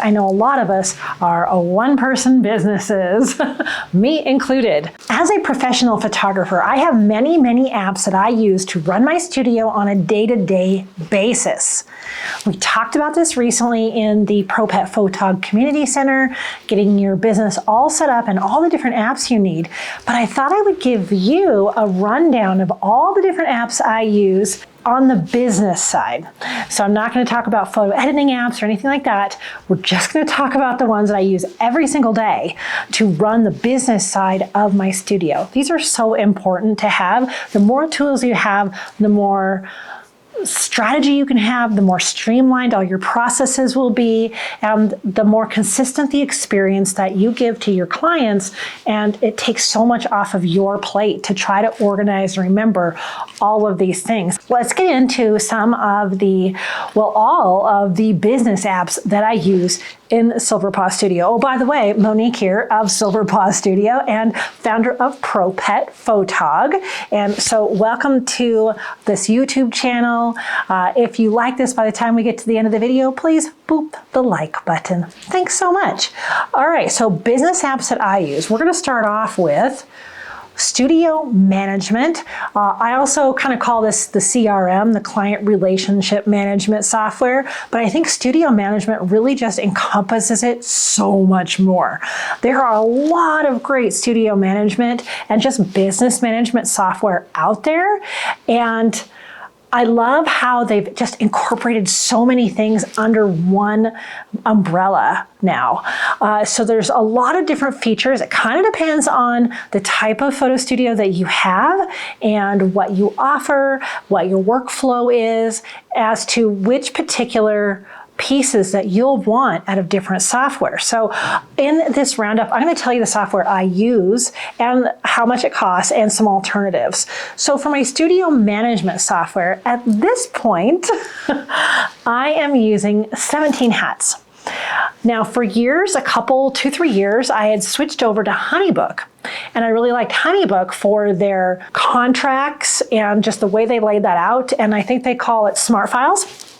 I know a lot of us are one-person businesses, me included. As a professional photographer, I have many, many apps that I use to run my studio on a day-to-day basis. We talked about this recently in the ProPetPhotog Community Center, getting your business all set up and all the different apps you need. But I thought I would give you a rundown of all the different apps I use on the business side. So I'm not going to talk about photo editing apps or anything like that. We're just going to talk about the ones that I use every single day to run the business side of my studio. These are so important to have. The more tools you have, the more strategy you can have, the more streamlined all your processes will be, and the more consistent the experience that you give to your clients. And it takes so much off of your plate to try to organize and remember all of these things. Let's get into some of the, well, all of the business apps that I use in SilverPaw Studio. Oh, by the way, Monique here of SilverPaw Studio and founder of ProPetPhotog. And so welcome to this YouTube channel. If you like this by the time we get to the end of the video, please boop the like button. Thanks so much. All right, so business apps that I use. We're gonna start off with studio management. I also kind of call this the CRM, the client relationship management software, but I think studio management really just encompasses it so much more. There are a lot of great studio management and just business management software out there, and I love how they've just incorporated so many things under one umbrella now. So there's a lot of different features. It kind of depends on the type of photo studio that you have and what you offer, what your workflow is, as to which particular pieces that you'll want out of different software. So in this roundup, I'm going to tell you the software I use and how much it costs and some alternatives. So for my studio management software, at this point, I am using 17 Hats. Now for years, 2-3 years, I had switched over to HoneyBook. And I really liked HoneyBook for their contracts and just the way they laid that out. And I think they call it Smart Files.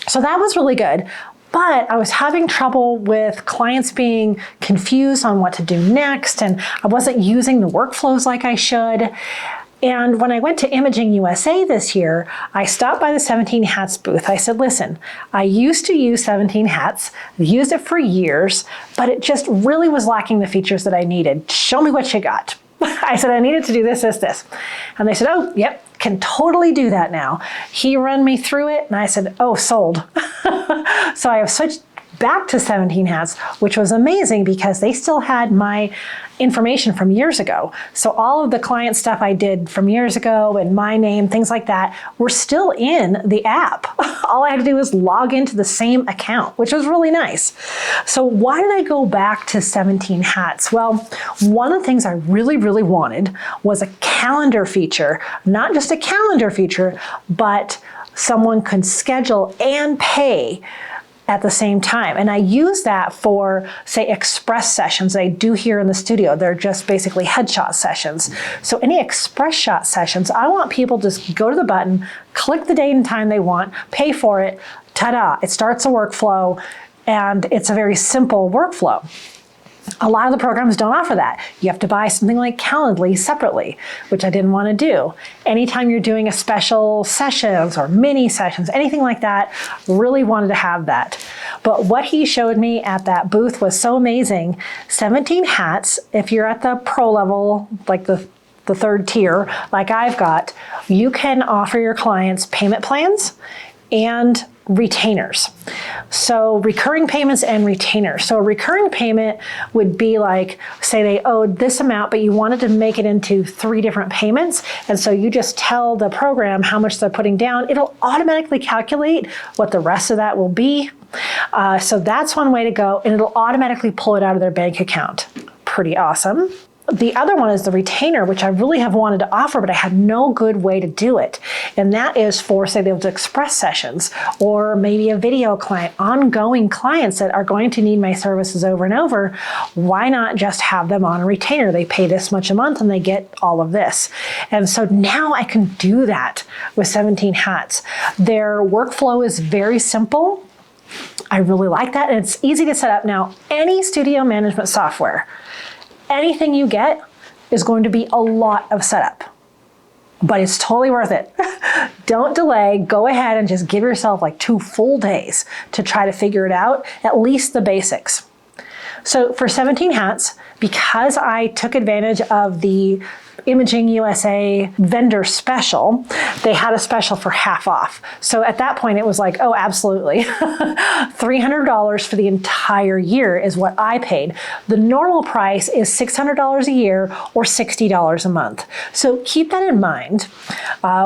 So that was really good, but I was having trouble with clients being confused on what to do next, and I wasn't using the workflows like I should. And when I went to Imaging USA this year, I stopped by the 17 Hats booth. I said, listen, I used to use 17 Hats, I've used it for years, but it just really was lacking the features that I needed. Show me what you got. I said, I needed to do this, this, this. And they said, oh, yep, can totally do that now. He ran me through it and I said, oh, sold. So I have switched back to 17 Hats, which was amazing because they still had my information from years ago. So all of the client stuff I did from years ago and my name, things like that, were still in the app. All I had to do was log into the same account, which was really nice. So why did I go back to 17 Hats? Well, one of the things I really, really wanted was a calendar feature, not just a calendar feature, but someone could schedule and pay at the same time. And I use that for, say, express sessions that I do here in the studio. They're just basically headshot sessions. So any express shot sessions, I want people to just go to the button, click the date and time they want, pay for it, ta-da, it starts a workflow, and it's a very simple workflow. A lot of the programs don't offer that. You have to buy something like Calendly separately, which I didn't want to do. Anytime you're doing a special sessions or mini sessions, anything like that, really wanted to have that. But what he showed me at that booth was so amazing. 17 Hats, if you're at the pro level, like the third tier, like I've got, you can offer your clients payment plans and retainers. So recurring payments and retainers. So a recurring payment would be like, say they owed this amount, but you wanted to make it into 3 different payments. And so you just tell the program how much they're putting down. It'll automatically calculate what the rest of that will be. So that's one way to go, and it'll automatically pull it out of their bank account. Pretty awesome. The other one is the retainer, which I really have wanted to offer, but I had no good way to do it. And that is for, say, those express sessions, or maybe a video client, ongoing clients that are going to need my services over and over. Why not just have them on a retainer? They pay this much a month and they get all of this. And so now I can do that with 17 Hats. Their workflow is very simple. I really like that, and it's easy to set up. Now, any studio management software, anything you get is going to be a lot of setup, but it's totally worth it. Don't delay, go ahead and just give yourself like 2 full days to try to figure it out, at least the basics. So for 17 hats, because I took advantage of the Imaging USA vendor special, they had a special for half off. So at that point it was like, oh, absolutely. $300 for the entire year is what I paid. The normal price is $600 a year or $60 a month. So keep that in mind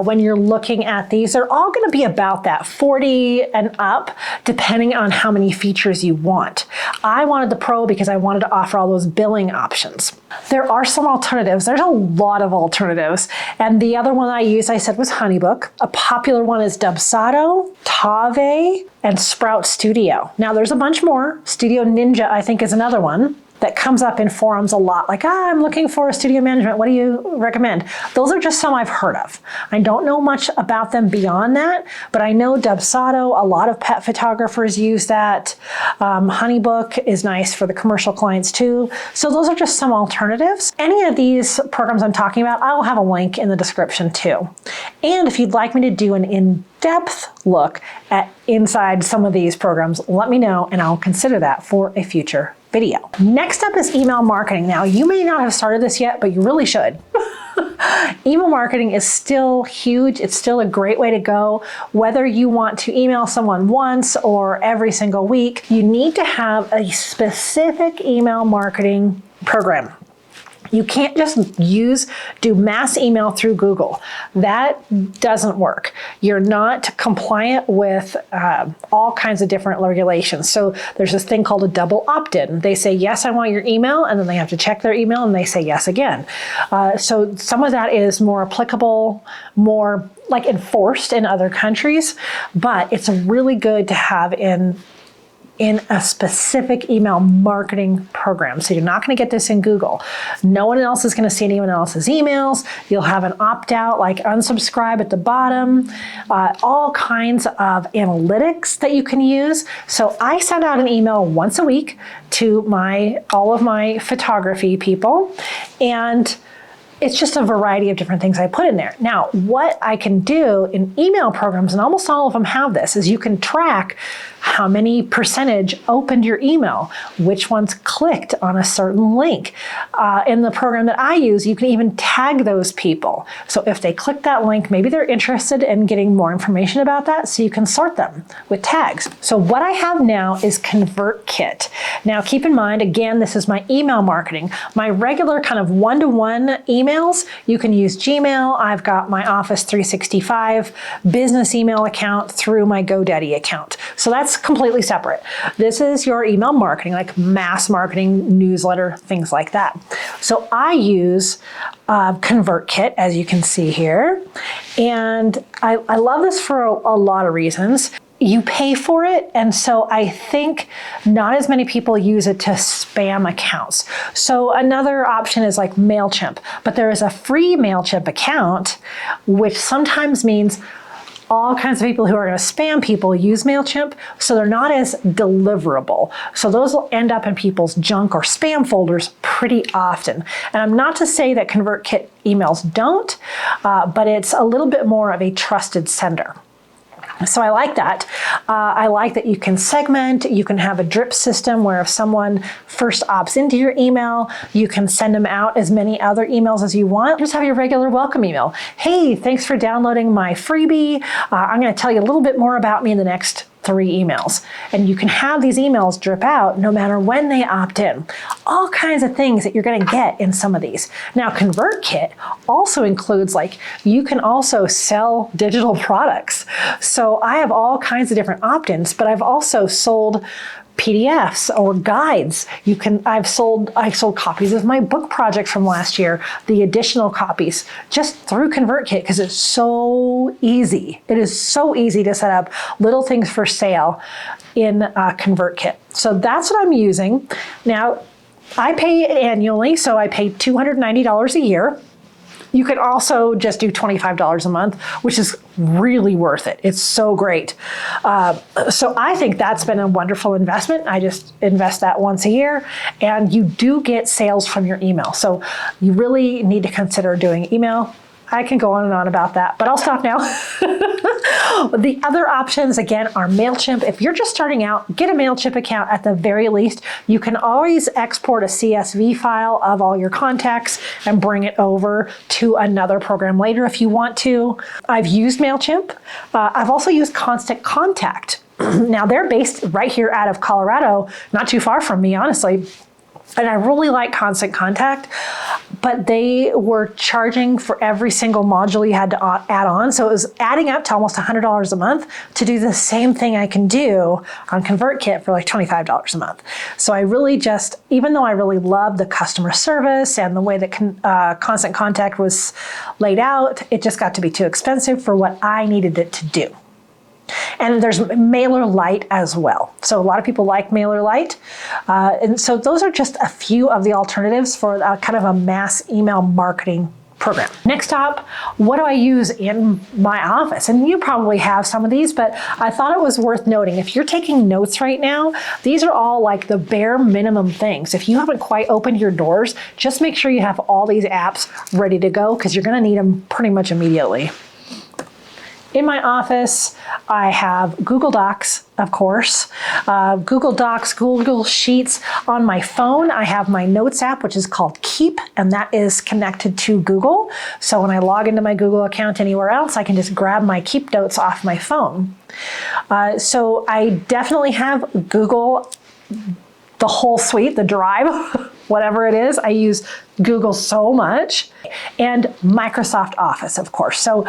when you're looking at these. They're all going to be about that, $40 and up, depending on how many features you want. I wanted the Pro because I wanted to offer all those billing options. There are some alternatives. There's a lot of alternatives. And the other one I used, I said, was HoneyBook. A popular one is Dubsado, Tave, and Sprout Studio. Now there's a bunch more. Studio Ninja, I think, is another one that comes up in forums a lot, like, I'm looking for a studio management, what do you recommend? Those are just some I've heard of. I don't know much about them beyond that, but I know Dubsado, a lot of pet photographers use that. HoneyBook is nice for the commercial clients too. So those are just some alternatives. Any of these programs I'm talking about, I will have a link in the description too. And if you'd like me to do an in-depth look at inside some of these programs, let me know and I'll consider that for a future video. Next up is email marketing. Now, you may not have started this yet, but you really should. Email marketing is still huge. It's still a great way to go. Whether you want to email someone once or every single week, you need to have a specific email marketing program. You can't just do mass email through Google. That doesn't work. You're not compliant with all kinds of different regulations. So there's this thing called a double opt-in. They say, yes, I want your email, and then they have to check their email and they say yes again. So some of that is more applicable, more like enforced in other countries, but it's really good to have in a specific email marketing program. So you're not going to get this in Google. No one else is going to see anyone else's emails. You'll have an opt-out, like unsubscribe at the bottom, all kinds of analytics that you can use. So I send out an email once a week to all of my photography people, and it's just a variety of different things I put in there. Now, what I can do in email programs, and almost all of them have this, is you can track how many percentage opened your email, which ones clicked on a certain link. In the program that I use, you can even tag those people. So if they click that link, maybe they're interested in getting more information about that, so you can sort them with tags. So what I have now is ConvertKit. Now keep in mind, again, this is my email marketing. My regular kind of one-to-one emails, you can use Gmail. I've got my Office 365 business email account through my GoDaddy account. So that's completely separate. This is your email marketing, like mass marketing, newsletter, things like that. So I use ConvertKit, as you can see here. And I love this for a lot of reasons. You pay for it, and so I think not as many people use it to spam accounts. So another option is like MailChimp, but there is a free MailChimp account, which sometimes means all kinds of people who are going to spam people use MailChimp, so they're not as deliverable. So those will end up in people's junk or spam folders pretty often. And I'm not to say that ConvertKit emails don't, but it's a little bit more of a trusted sender. So I like that. I like that you can segment, you can have a drip system where if someone first opts into your email, you can send them out as many other emails as you want. Just have your regular welcome email. Hey, thanks for downloading my freebie. I'm going to tell you a little bit more about me in the next 3 emails. And you can have these emails drip out no matter when they opt in. All kinds of things that you're going to get in some of these. Now, ConvertKit also includes, like, you can also sell digital products. So I have all kinds of different opt-ins, but I've also sold PDFs or guides. I sold copies of my book project from last year, the additional copies, just through ConvertKit, because it's so easy. It is so easy to set up little things for sale in ConvertKit. So that's what I'm using. Now, I pay annually, so I pay $290 a year. You can also just do $25 a month, which is really worth it. It's so great. So I think that's been a wonderful investment. I just invest that once a year, and you do get sales from your email. So you really need to consider doing email. I can go on and on about that, but I'll stop now. The other options, again, are MailChimp. If you're just starting out, get a MailChimp account at the very least. You can always export a CSV file of all your contacts and bring it over to another program later if you want to. I've used MailChimp. I've also used Constant Contact. Now, they're based right here out of Colorado, not too far from me, honestly. And I really like Constant Contact, but they were charging for every single module you had to add on. So it was adding up to almost $100 a month to do the same thing I can do on ConvertKit for like $25 a month. So I really just, even though I really love the customer service and the way that Constant Contact was laid out, it just got to be too expensive for what I needed it to do. And there's MailerLite as well. So a lot of people like MailerLite. And so those are just a few of the alternatives for kind of a mass email marketing program. Next up, what do I use in my office? And you probably have some of these, but I thought it was worth noting. If you're taking notes right now, these are all like the bare minimum things. If you haven't quite opened your doors, just make sure you have all these apps ready to go because you're going to need them pretty much immediately. In my office, I have Google Docs, of course, Google Docs, Google Sheets. On my phone, I have my Notes app, which is called Keep, and that is connected to Google. So when I log into my Google account anywhere else, I can just grab my Keep notes off my phone. So I definitely have Google, the whole suite, the Drive, whatever it is. I use Google so much, and Microsoft Office, of course. So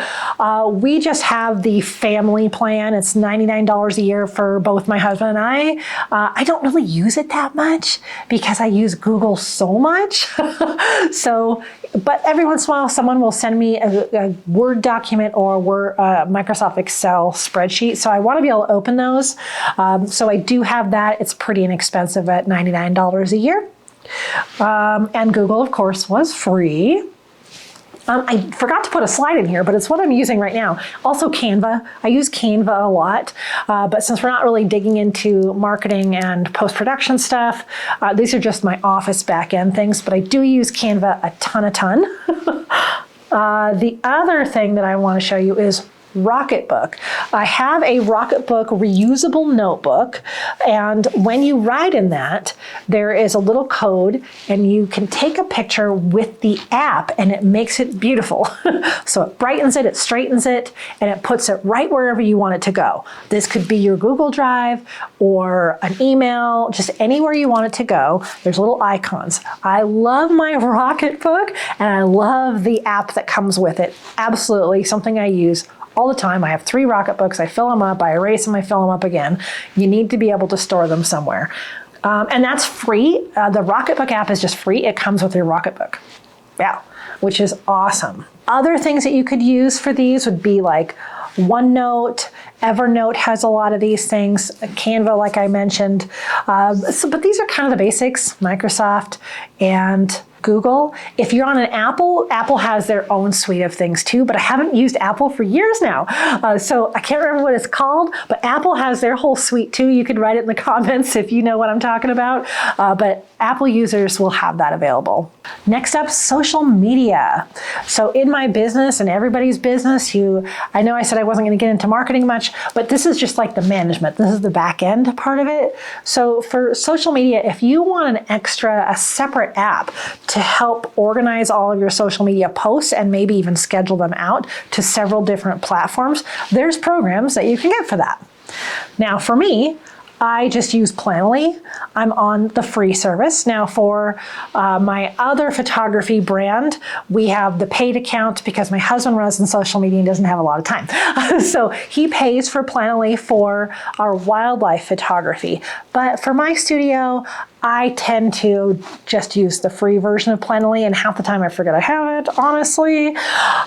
we just have the family plan. It's $99 a year for both my husband and I. I don't really use it that much because I use Google so much. But every once in a while, someone will send me a Word document or a Microsoft Excel spreadsheet. So I want to be able to open those. So I do have that. It's pretty inexpensive at $99 a year. And Google, of course, was free. I forgot to put a slide in here, but it's what I'm using right now. Also Canva. I use Canva a lot, but since we're not really digging into marketing and post-production stuff, these are just my office back-end things, but I do use Canva a ton. The other thing that I want to show you is Rocketbook. I have a Rocketbook reusable notebook, and when you write in that, there is a little code, and you can take a picture with the app, and it makes it beautiful. So it brightens it, it straightens it, and it puts it right wherever you want it to go. This could be your Google Drive or an email, just anywhere you want it to go. There's little icons. I love my Rocketbook, and I love the app that comes with it. Absolutely something I use all the time. I have 3 Rocketbooks. I fill them up, I erase them, I fill them up again. You need to be able to store them somewhere. And that's free. The Rocketbook app is just free. It comes with your Rocketbook. Yeah, which is awesome. Other things that you could use for these would be like OneNote. Evernote has a lot of these things. Canva, like I mentioned. But these are kind of the basics. Microsoft and Google. If you're on an Apple, Apple has their own suite of things too, but I haven't used Apple for years now. So I can't remember what it's called, but Apple has their whole suite too. You could write it in the comments if you know what I'm talking about. But Apple users will have that available. Next up, social media. So in my business and everybody's business, I know I said I wasn't going to get into marketing much, but this is just like the management. This is the back end part of it. So for social media, if you want a separate app to help organize all of your social media posts and maybe even schedule them out to several different platforms, there's programs that you can get for that. Now for me, I just use Planoly. I'm on the free service. Now for my other photography brand, we have the paid account because my husband runs in social media and doesn't have a lot of time. So he pays for Planoly for our wildlife photography. But for my studio, I tend to just use the free version of Planoly, and half the time I forget I have it, honestly.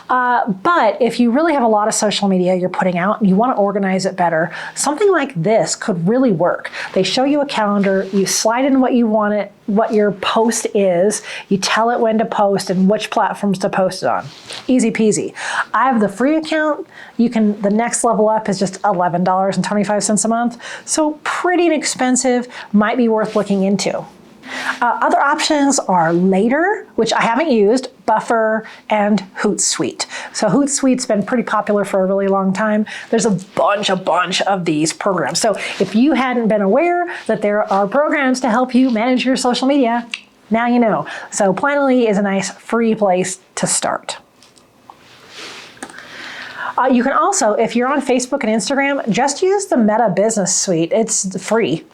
But if you really have a lot of social media you're putting out and you want to organize it better, something like this could really work. They show you a calendar, you slide in what you want it, what your post is, you tell it when to post and which platforms to post it on. Easy peasy. I have the free account. The next level up is just $11.25 a month. So pretty inexpensive, might be worth looking into. Other options are Later, which I haven't used, Buffer, and Hootsuite. So Hootsuite's been pretty popular for a really long time. There's a bunch of these programs. So if you hadn't been aware that there are programs to help you manage your social media, now you know. So Planoly is a nice free place to start. You can also, if you're on Facebook and Instagram, just use the Meta Business Suite. It's free.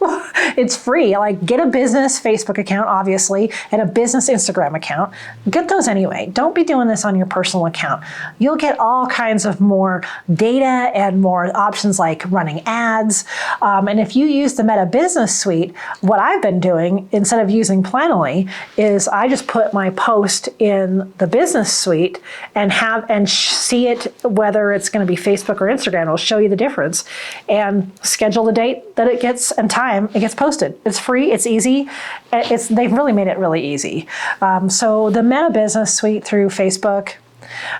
It's free. Like, get a business Facebook account, obviously, and a business Instagram account. Get those anyway. Don't be doing this on your personal account. You'll get all kinds of more data and more options like running ads. And if you use the Meta Business Suite, what I've been doing, instead of using Planoly, is I just put my post in the Business Suite and see it, whether it's going to be Facebook or Instagram. It'll show you the difference and schedule the date that it gets and time it gets posted. It's free. It's easy. They've really made it really easy. So the Meta Business Suite through Facebook,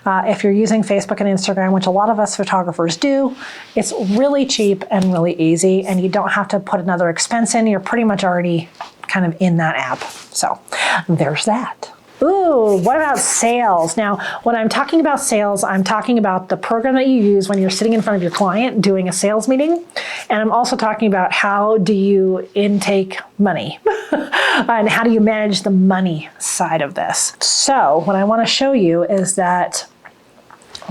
if you're using Facebook and Instagram, which a lot of us photographers do, it's really cheap and really easy, and you don't have to put another expense in. You're pretty much already kind of in that app. So there's that. Ooh, what about sales? Now, when I'm talking about sales, I'm talking about the program that you use when you're sitting in front of your client doing a sales meeting. And I'm also talking about how do you intake money and how do you manage the money side of this. So what I want to show you is that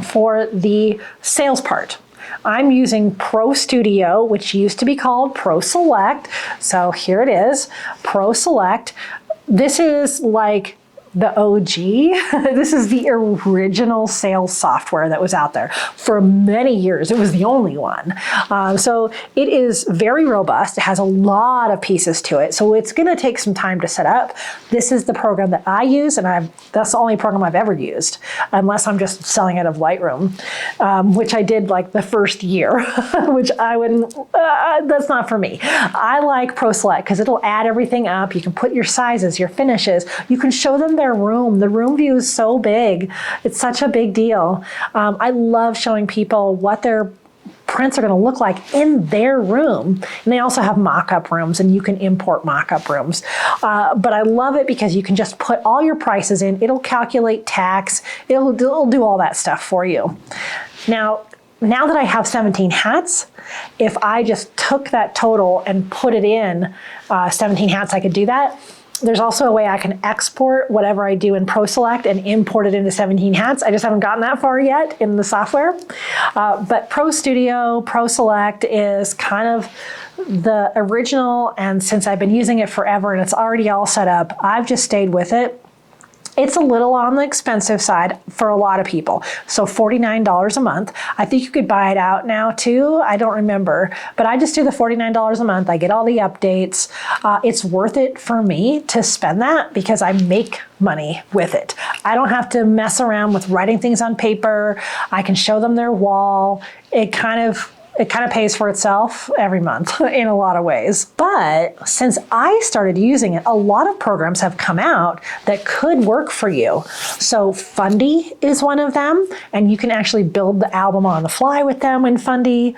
for the sales part, I'm using Pro Studio, which used to be called Pro Select. So here it is, Pro Select. This is like the OG. This is the original sales software that was out there. For many years, it was the only one. So it is very robust. It has a lot of pieces to it. So it's gonna take some time to set up. This is the program that I use, and that's the only program I've ever used, unless I'm just selling out of Lightroom, which I did like the first year, which I wouldn't, that's not for me. I like Pro Select because it'll add everything up. You can put your sizes, your finishes. You can show them their room. The room view is so big. It's such a big deal. I love showing people what their prints are going to look like in their room. And they also have mock-up rooms, and you can import mock-up rooms. But I love it because you can just put all your prices in. It'll calculate tax. It'll do all that stuff for you. Now that I have 17 hats, if I just took that total and put it in 17 hats, I could do that. There's also a way I can export whatever I do in Pro Select and import it into 17 hats. I just haven't gotten that far yet in the software. But Pro Studio, Pro Select is kind of the original, and since I've been using it forever and it's already all set up, I've just stayed with it. It's a little on the expensive side for a lot of people. So $49 a month. I think you could buy it out now too. I don't remember, but I just do the $49 a month. I get all the updates. It's worth it for me to spend that because I make money with it. I don't have to mess around with writing things on paper. I can show them their wall. It kind of pays for itself every month in a lot of ways. But since I started using it, a lot of programs have come out that could work for you. So Fundy is one of them, and you can actually build the album on the fly with them in Fundy.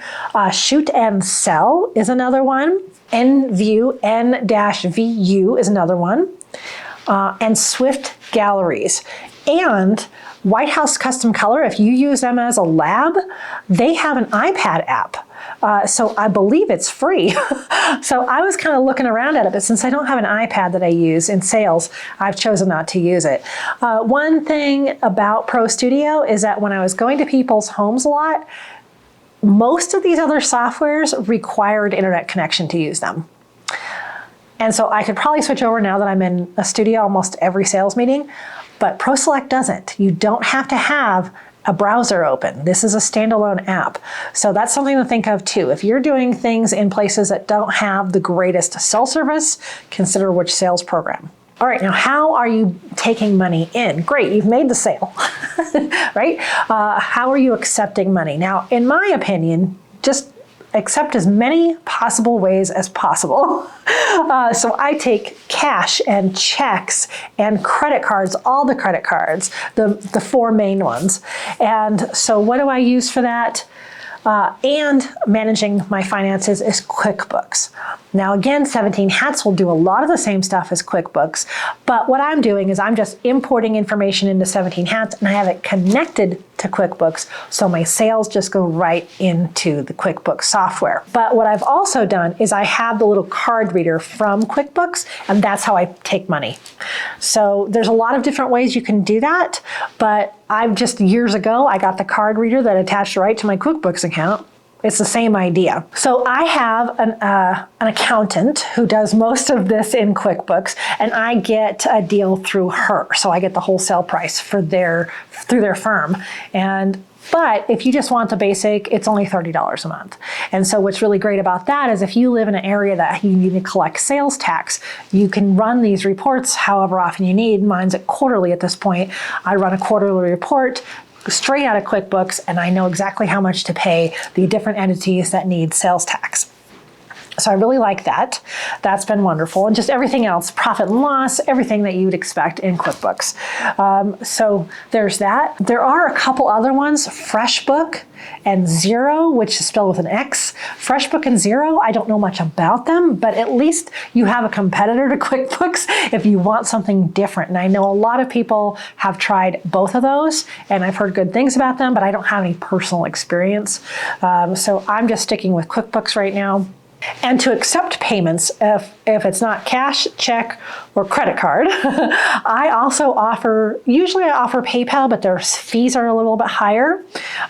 Shoot and Sell is another one. N-View is another one. And Swift Galleries. And White House Custom Color, if you use them as a lab, they have an iPad app. So I believe it's free. So I was kind of looking around at it, but since I don't have an iPad that I use in sales, I've chosen not to use it. One thing about Pro Studio is that when I was going to people's homes a lot, most of these other softwares required internet connection to use them. And so I could probably switch over now that I'm in a studio almost every sales meeting, but Pro Select doesn't. You don't have to have a browser open. This is a standalone app. So that's something to think of too. If you're doing things in places that don't have the greatest cell service, consider which sales program. All right, now how are you taking money in? Great, you've made the sale, right? How are you accepting money? Now, in my opinion, just accept as many possible ways as possible. So I take cash and checks and credit cards, all the credit cards, the 4 main ones. And so what do I use for that? And managing my finances is QuickBooks. Now again, 17 Hats will do a lot of the same stuff as QuickBooks, but what I'm doing is I'm just importing information into 17 Hats and I have it connected to QuickBooks, so my sales just go right into the QuickBooks software. But what I've also done is I have the little card reader from QuickBooks, and that's how I take money. So there's a lot of different ways you can do that, but I've just years ago, I got the card reader that attached right to my QuickBooks account. It's the same idea. So I have an accountant who does most of this in QuickBooks, and I get a deal through her. So I get the wholesale price for through their firm. But if you just want the basic, it's only $30 a month. And so what's really great about that is if you live in an area that you need to collect sales tax, you can run these reports however often you need. Mine's at quarterly at this point. I run a quarterly report straight out of QuickBooks, and I know exactly how much to pay the different entities that need sales tax. So I really like that. That's been wonderful. And just everything else, profit and loss, everything that you would expect in QuickBooks. So there's that. There are a couple other ones, FreshBook and Xero, which is spelled with an X. FreshBook and Xero, I don't know much about them, but at least you have a competitor to QuickBooks if you want something different. And I know a lot of people have tried both of those, and I've heard good things about them, but I don't have any personal experience. So I'm just sticking with QuickBooks right now. And to accept payments, if it's not cash, check, or credit card, I also usually I offer PayPal, but their fees are a little bit higher.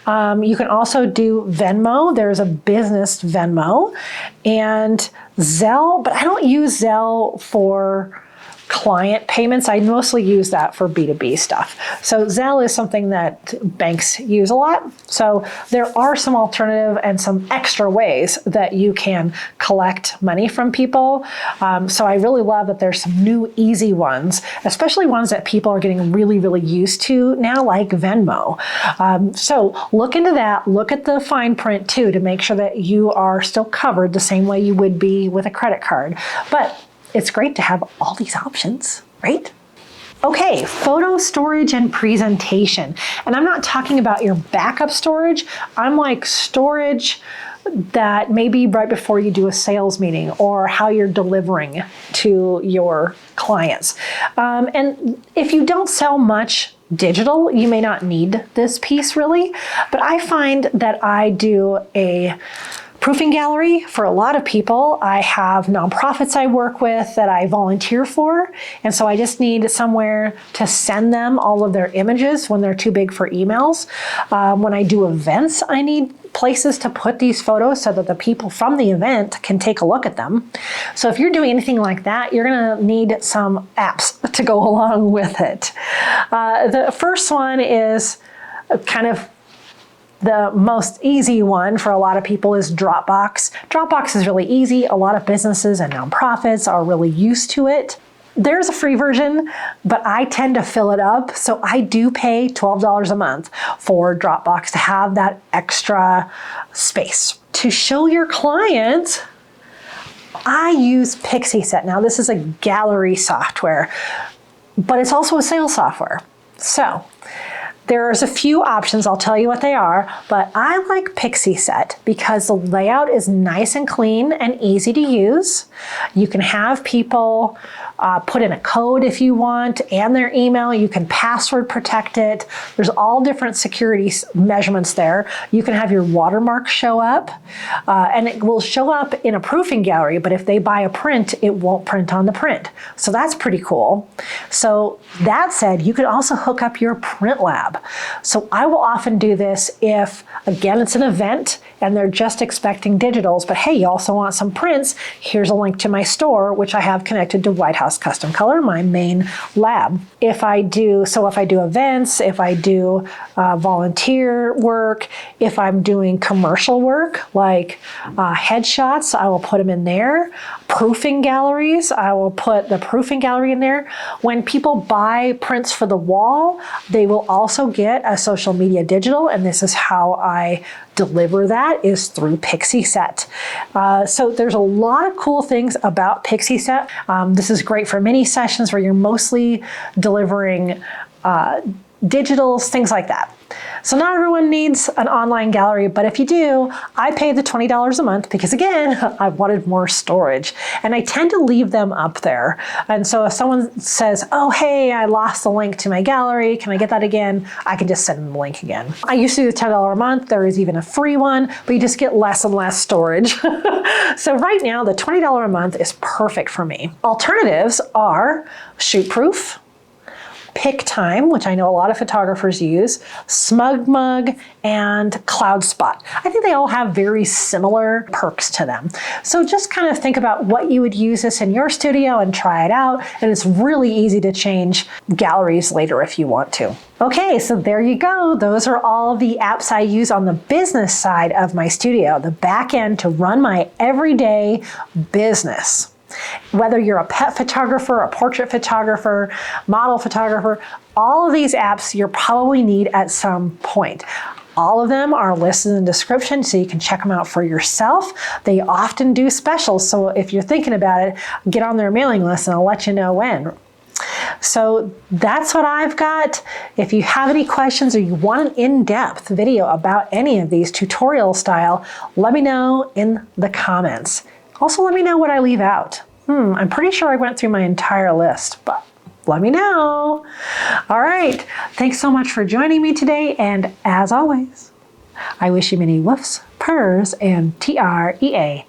You can also do Venmo. There's a business Venmo and Zelle, but I don't use Zelle for client payments. I mostly use that for B2B stuff. So Zelle is something that banks use a lot. So there are some alternative and some extra ways that you can collect money from people. So I really love that there's some new easy ones, especially ones that people are getting really, really used to now, like Venmo. So look into that. Look at the fine print too, to make sure that you are still covered the same way you would be with a credit card. But it's great to have all these options, right? Okay, photo storage and presentation. And I'm not talking about your backup storage. I'm like storage that maybe right before you do a sales meeting or how you're delivering to your clients. And if you don't sell much digital, you may not need this piece really, but I find that I do a proofing gallery for a lot of people. I have nonprofits I work with that I volunteer for, and so I just need somewhere to send them all of their images when they're too big for emails. When I do events, I need places to put these photos so that the people from the event can take a look at them. So if you're doing anything like that, you're gonna need some apps to go along with it. The first one is kind of the most easy one for a lot of people is Dropbox. Dropbox is really easy. A lot of businesses and nonprofits are really used to it. There's a free version, but I tend to fill it up. So I do pay $12 a month for Dropbox to have that extra space. To show your clients, I use Pixieset. Now this is a gallery software, but it's also a sales software. So there's a few options, I'll tell you what they are, but I like Pixieset because the layout is nice and clean and easy to use. You can have people put in a code if you want and their email. You can password protect it. There's all different security measurements there. You can have your watermark show up and it will show up in a proofing gallery, but if they buy a print, it won't print on the print. So that's pretty cool. So that said, you could also hook up your print lab. So I will often do this if, again, it's an event and they're just expecting digitals, but hey, you also want some prints. Here's a link to my store, which I have connected to White House Custom Color, my main lab. If I do events, if I do volunteer work, if I'm doing commercial work like headshots, I will put them in there. proofing galleries. I will put the proofing gallery in there. When people buy prints for the wall, they will also get a social media digital, and this is how I deliver that, is through Pixieset. So there's a lot of cool things about Pixieset. This is great for mini sessions where you're mostly delivering digitals, things like that. So not everyone needs an online gallery, but if you do, I pay the $20 a month because, again, I wanted more storage, and I tend to leave them up there. And so if someone says, oh, hey, I lost the link to my gallery, can I get that again? I can just send them the link again. I used to do the $10 a month. There is even a free one, but you just get less and less storage. So right now, the $20 a month is perfect for me. Alternatives are Shootproof, PicTime, which I know a lot of photographers use, SmugMug, and CloudSpot. I think they all have very similar perks to them. So just kind of think about what you would use this in your studio and try it out. And it's really easy to change galleries later if you want to. Okay, so there you go. Those are all of the apps I use on the business side of my studio, the back end to run my everyday business. Whether you're a pet photographer, a portrait photographer, model photographer, all of these apps you'll probably need at some point. All of them are listed in the description so you can check them out for yourself. They often do specials, so if you're thinking about it, get on their mailing list and I'll let you know when. So that's what I've got. If you have any questions or you want an in-depth video about any of these tutorial style, let me know in the comments. Also, let me know what I leave out. I'm pretty sure I went through my entire list, but let me know. All right, thanks so much for joining me today, and as always, I wish you many woofs, purrs, and TREATSs.